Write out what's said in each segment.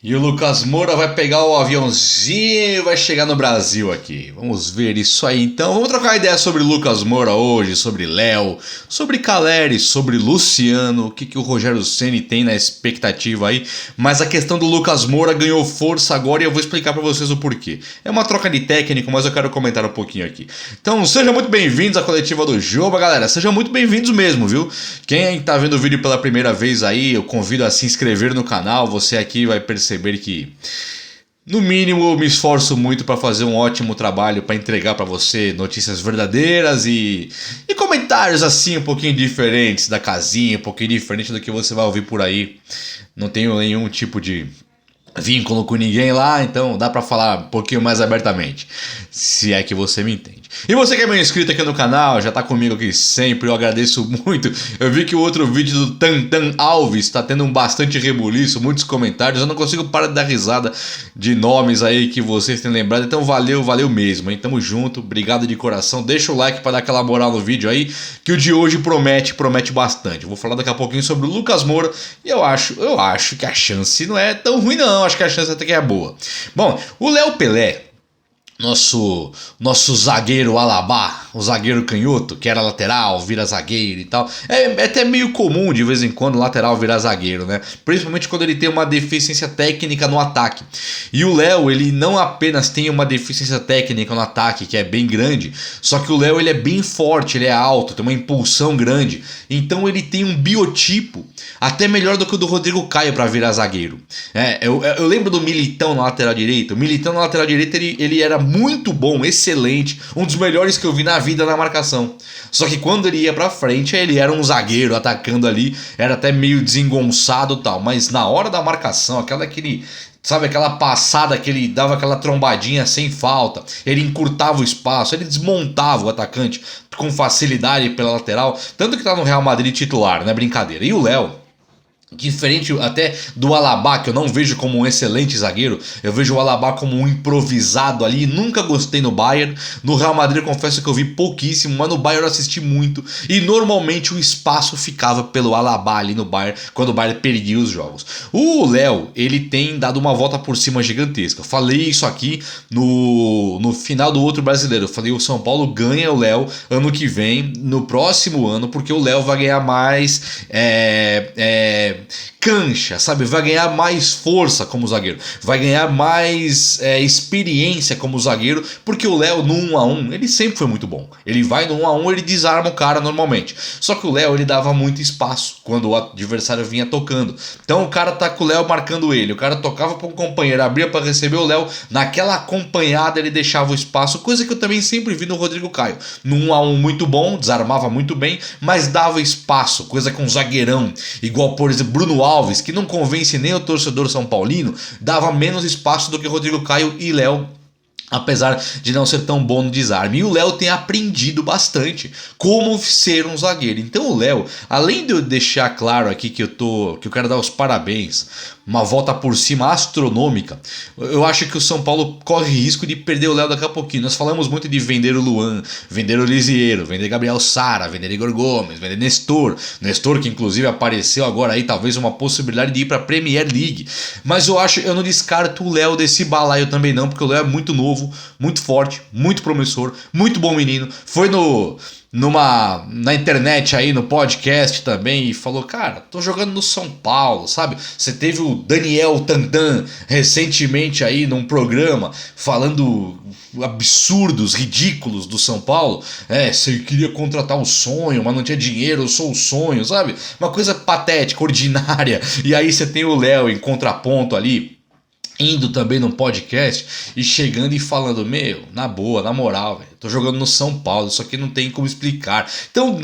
E o Lucas Moura vai pegar o aviãozinho e vai chegar no Brasil aqui. Vamos ver isso aí então. Vamos trocar ideia sobre Lucas Moura hoje, sobre Léo, sobre Caleri, sobre Luciano, o que o Rogério Ceni tem na expectativa aí. Mas a questão do Lucas Moura ganhou força agora e eu vou explicar pra vocês o porquê. É uma troca de técnico, mas eu quero comentar um pouquinho aqui. Então sejam muito bem-vindos à coletiva do Joba, galera. Sejam muito bem-vindos mesmo, viu? Quem tá vendo o vídeo pela primeira vez aí, eu convido a se inscrever no canal. Você aqui vai perceber que, no mínimo, eu me esforço muito para fazer um ótimo trabalho, para entregar para você notícias verdadeiras e comentários assim um pouquinho diferentes da casinha, um pouquinho diferente do que você vai ouvir por aí. Não tenho nenhum tipo de vínculo com ninguém lá, então dá pra falar um pouquinho mais abertamente, se é que você me entende. E você que é meu inscrito aqui no canal, já tá comigo aqui sempre, eu agradeço muito. Eu vi que o outro vídeo do Tantan Alves tá tendo bastante rebuliço, muitos comentários, eu não consigo parar de dar risada de nomes aí que vocês têm lembrado, então valeu mesmo, hein? Tamo junto, obrigado de coração, deixa o like pra dar aquela moral no vídeo aí, que o de hoje promete bastante. Eu vou falar daqui a pouquinho sobre o Lucas Moura e eu acho que a chance não é tão ruim não, acho que a chance até que é boa. Bom, o Léo Pelé, nosso zagueiro Alabá, o zagueiro canhoto, que era lateral, vira zagueiro e tal. É até meio comum de vez em quando o lateral virar zagueiro, né? Principalmente quando ele tem uma deficiência técnica no ataque. E o Léo, ele não apenas tem uma deficiência técnica no ataque, que é bem grande, só que o Léo ele é bem forte, ele é alto, tem uma impulsão grande. Então ele tem um biotipo até melhor do que o do Rodrigo Caio para virar zagueiro. Eu lembro do Militão na lateral direita. O Militão na lateral direita ele era muito bom, excelente, um dos melhores que eu vi na vida na marcação. Só que quando ele ia pra frente, ele era um zagueiro atacando ali, era até meio desengonçado e tal, mas na hora da marcação, aquela passada que ele dava aquela trombadinha sem falta, ele encurtava o espaço, ele desmontava o atacante com facilidade pela lateral, tanto que tá no Real Madrid titular, não é brincadeira. E o Léo, diferente até do Alabá, que eu não vejo como um excelente zagueiro, eu vejo o Alabá como um improvisado ali, nunca gostei no Bayern. No Real Madrid eu confesso que eu vi pouquíssimo, mas no Bayern eu assisti muito, e normalmente o espaço ficava pelo Alabá ali no Bayern, quando o Bayern perdia os jogos. O Léo, ele tem dado uma volta por cima gigantesca, eu falei isso aqui no final do outro brasileiro, eu falei o São Paulo ganha o Léo ano que vem, no próximo ano, porque o Léo vai ganhar mais cancha, sabe? Vai ganhar mais força como zagueiro, vai ganhar mais experiência como zagueiro, porque o Léo no 1 a 1 ele sempre foi muito bom. Ele vai no 1 a 1 ele desarma o cara normalmente. Só que o Léo ele dava muito espaço quando o adversário vinha tocando. Então o cara tá com o Léo marcando ele, o cara tocava para um companheiro, abria para receber o Léo, naquela acompanhada ele deixava o espaço, coisa que eu também sempre vi no Rodrigo Caio. No 1 a 1 muito bom, desarmava muito bem, mas dava espaço, coisa que um zagueirão igual, por exemplo, Bruno Alves, que não convence nem o torcedor são paulino, dava menos espaço do que Rodrigo Caio e Léo, apesar de não ser tão bom no desarme. E o Léo tem aprendido bastante como ser um zagueiro. Então o Léo, além de eu deixar claro aqui que eu quero dar os parabéns, uma volta por cima astronômica, eu acho que o São Paulo corre risco de perder o Léo daqui a pouquinho. Nós falamos muito de vender o Luan, vender o Lisieiro, vender Gabriel Sara, vender Igor Gomes, vender Nestor que inclusive apareceu agora aí, talvez uma possibilidade de ir para a Premier League. Mas eu não descarto o Léo desse balaio também não, porque o Léo é muito novo, muito forte, muito promissor, muito bom menino. Foi na internet aí, no podcast também, e falou, cara, tô jogando no São Paulo, sabe? Você teve o Daniel Tantan recentemente aí num programa falando absurdos, ridículos do São Paulo. Você queria contratar o sonho, mas não tinha dinheiro, eu sou o sonho, sabe? Uma coisa patética, ordinária. E aí você tem o Léo em contraponto ali, indo também num podcast e chegando e falando, meu, na boa, na moral, velho, tô jogando no São Paulo, isso aqui não tem como explicar. Então,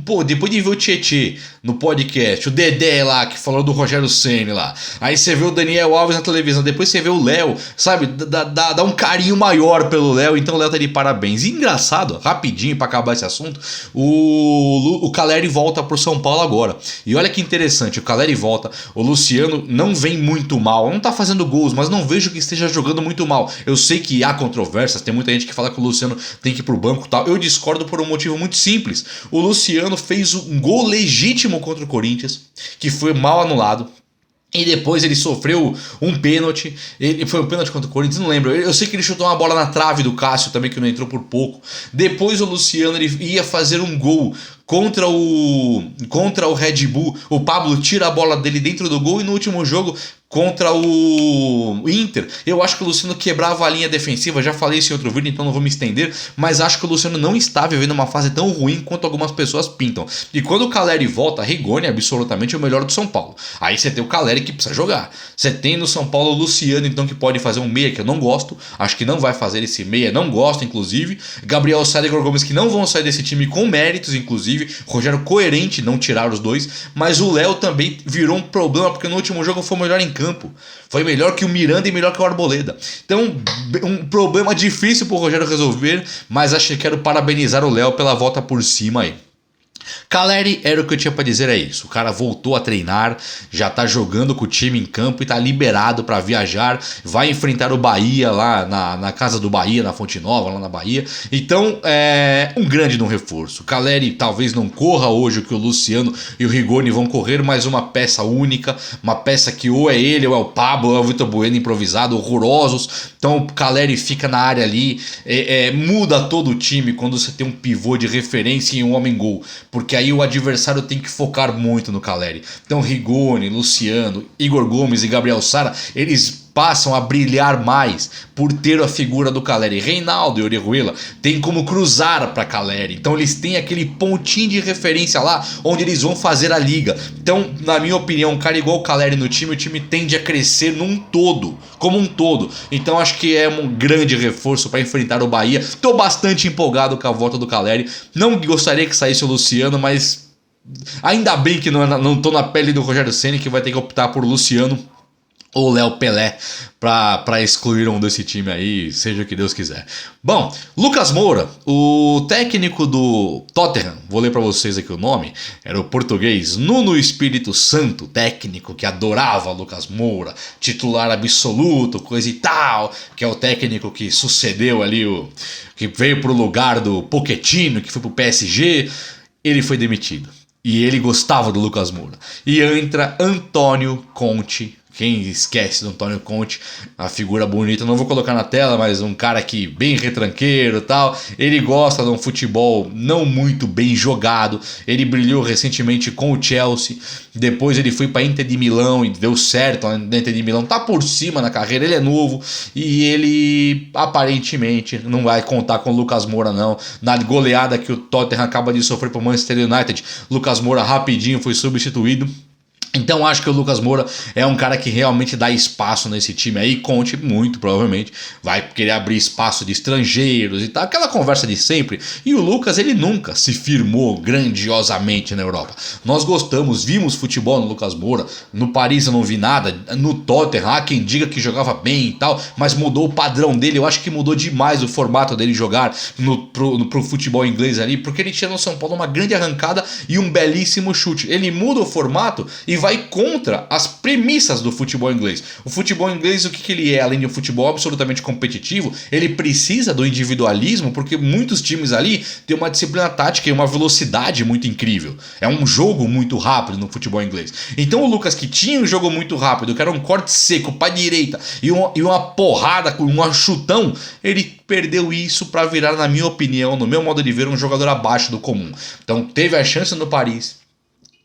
pô, depois de ver o Tietê no podcast, o Dedé lá, que falou do Rogério Ceni lá, aí você vê o Daniel Alves na televisão, depois você vê o Léo, sabe, dá um carinho maior pelo Léo, então o Léo tá de parabéns. E engraçado, rapidinho pra acabar esse assunto, o Caleri volta pro São Paulo agora, e olha que interessante, o Caleri volta, o Luciano não vem muito mal, não tá fazendo gols, mas não vejo que esteja jogando muito mal. Eu sei que há controvérsias, tem muita gente que fala que o Luciano tem que ir pro banco e tal. Eu discordo por um motivo muito simples. O Luciano fez um gol legítimo contra o Corinthians, que foi mal anulado. E depois ele sofreu um pênalti. Foi um pênalti contra o Corinthians, não lembro. Eu sei que ele chutou uma bola na trave do Cássio também, que não entrou por pouco. Depois o Luciano ele ia fazer um gol contra o Red Bull. O Pablo tira a bola dele dentro do gol. E no último jogo contra o Inter, eu acho que o Luciano quebrava a linha defensiva. Já falei isso em outro vídeo, então não vou me estender, mas acho que o Luciano não está vivendo uma fase tão ruim quanto algumas pessoas pintam. E quando o Caleri volta, Rigoni é absolutamente o melhor do São Paulo. Aí você tem o Caleri que precisa jogar. Você tem no São Paulo o Luciano, então, que pode fazer um meia, que eu não gosto. Acho que não vai fazer esse meia, não gosto, inclusive. Gabriel Sara e Igor Gomes, que não vão sair desse time com méritos, inclusive. Rogério coerente não tirar os dois. Mas o Léo também virou um problema, porque no último jogo foi o melhor em campo. Foi melhor que o Miranda e melhor que o Arboleda. Então, um problema difícil pro Rogério resolver, mas acho que quero parabenizar o Léo pela volta por cima aí. Caleri, era o que eu tinha para dizer, é isso. O cara voltou a treinar, já tá jogando com o time em campo e tá liberado para viajar. Vai enfrentar o Bahia lá na casa do Bahia, na Fonte Nova, lá na Bahia. Então, é um grande no reforço. O Caleri talvez não corra hoje o que o Luciano e o Rigoni vão correr, mas uma peça única, uma peça que ou é ele, ou é o Pablo, ou é o Vitor Bueno improvisado, horrorosos. Então o Caleri fica na área ali, muda todo o time quando você tem um pivô de referência e um homem-gol. Porque aí o adversário tem que focar muito no Caleri. Então Rigoni, Luciano, Igor Gomes e Gabriel Sara, eles passam a brilhar mais por ter a figura do Caleri. Reinaldo e Orihuela tem como cruzar para Caleri. Então eles têm aquele pontinho de referência lá onde eles vão fazer a liga. Então, na minha opinião, um cara igual o Caleri no time, o time tende a crescer num todo, como um todo. Então acho que é um grande reforço para enfrentar o Bahia. Estou bastante empolgado com a volta do Caleri. Não gostaria que saísse o Luciano, mas ainda bem que não tô na pele do Rogério Ceni, que vai ter que optar por Luciano ou Léo Pelé para excluir um desse time aí, seja o que Deus quiser. Bom, Lucas Moura, o técnico do Tottenham, vou ler para vocês aqui o nome, era o português Nuno Espírito Santo, técnico que adorava Lucas Moura, titular absoluto, coisa e tal, que é o técnico que sucedeu ali, que veio pro lugar do Pochettino, que foi pro PSG, ele foi demitido. E ele gostava do Lucas Moura. E entra Antônio Conte. Quem esquece do Antônio Conte, a figura bonita, não vou colocar na tela, mas um cara que bem retranqueiro e tal. Ele gosta de um futebol não muito bem jogado. Ele brilhou recentemente com o Chelsea. Depois ele foi para Inter de Milão e deu certo na Inter de Milão. Tá por cima na carreira, ele é novo e ele aparentemente não vai contar com o Lucas Moura não. Na goleada que o Tottenham acaba de sofrer pro Manchester United, Lucas Moura rapidinho foi substituído. Então acho que o Lucas Moura é um cara que realmente dá espaço nesse time aí. Conte muito, provavelmente vai querer abrir espaço de estrangeiros e tal, aquela conversa de sempre. E o Lucas, ele nunca se firmou grandiosamente na Europa. Nós gostamos, vimos futebol no Lucas Moura. No Paris eu não vi nada, no Tottenham há quem diga que jogava bem e tal, mas mudou o padrão dele. Eu acho que mudou demais o formato dele jogar pro futebol inglês ali, porque ele tinha no São Paulo uma grande arrancada e um belíssimo chute. Ele muda o formato e vai contra as premissas do futebol inglês. O futebol inglês, o que ele é? Além de um futebol absolutamente competitivo, ele precisa do individualismo, porque muitos times ali têm uma disciplina tática e uma velocidade muito incrível. É um jogo muito rápido no futebol inglês. Então o Lucas, que tinha um jogo muito rápido, que era um corte seco para direita e uma porrada com um chutão, ele perdeu isso para virar, na minha opinião, no meu modo de ver, um jogador abaixo do comum. Então teve a chance no Paris,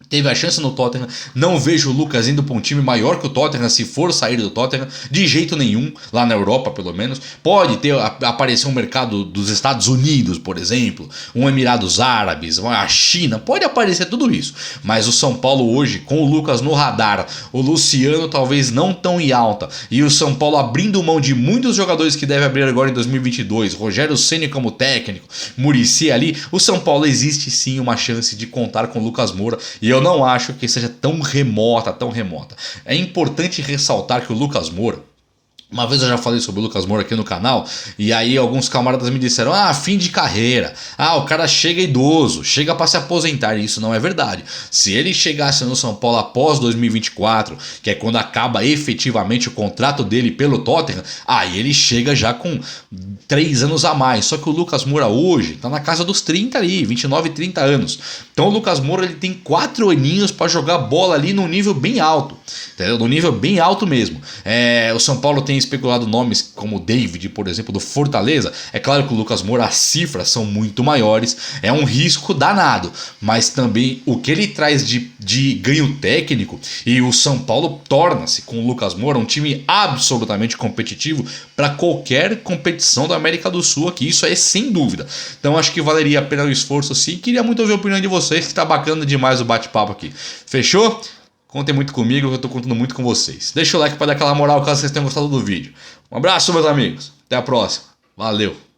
teve a chance no Tottenham. Não vejo o Lucas indo para um time maior que o Tottenham, se for sair do Tottenham, de jeito nenhum, lá na Europa pelo menos. Pode aparecer um mercado dos Estados Unidos, por exemplo, um Emirados Árabes, a China, pode aparecer tudo isso. Mas o São Paulo hoje, com o Lucas no radar, o Luciano talvez não tão em alta, e o São Paulo abrindo mão de muitos jogadores que deve abrir agora em 2022, Rogério Ceni como técnico, Muricy ali, o São Paulo existe sim uma chance de contar com o Lucas Moura, e eu não acho que seja tão remota, tão remota. É importante ressaltar que o Lucas Moura, Uma vez eu já falei sobre o Lucas Moura aqui no canal, e aí alguns camaradas me disseram: ah, fim de carreira, ah, o cara chega idoso, chega para se aposentar, e isso não é verdade. Se ele chegasse no São Paulo após 2024, que é quando acaba efetivamente o contrato dele pelo Tottenham, aí ele chega já com 3 anos a mais. Só que o Lucas Moura hoje tá na casa dos 30 ali, 29, 30 anos. Então o Lucas Moura ele tem 4 aninhos para jogar bola ali num nível bem alto, entendeu? Num nível bem alto mesmo. O São Paulo tem especulado nomes como o David, por exemplo, do Fortaleza. É claro que o Lucas Moura, as cifras são muito maiores, é um risco danado, mas também o que ele traz de ganho técnico, e o São Paulo torna-se com o Lucas Moura um time absolutamente competitivo para qualquer competição da América do Sul aqui, isso é sem dúvida. Então acho que valeria a pena o esforço sim. Queria muito ouvir a opinião de vocês, que tá bacana demais o bate-papo aqui. Fechou? Contem muito comigo, eu tô contando muito com vocês. Deixa o like para dar aquela moral caso vocês tenham gostado do vídeo. Um abraço, meus amigos. Até a próxima. Valeu.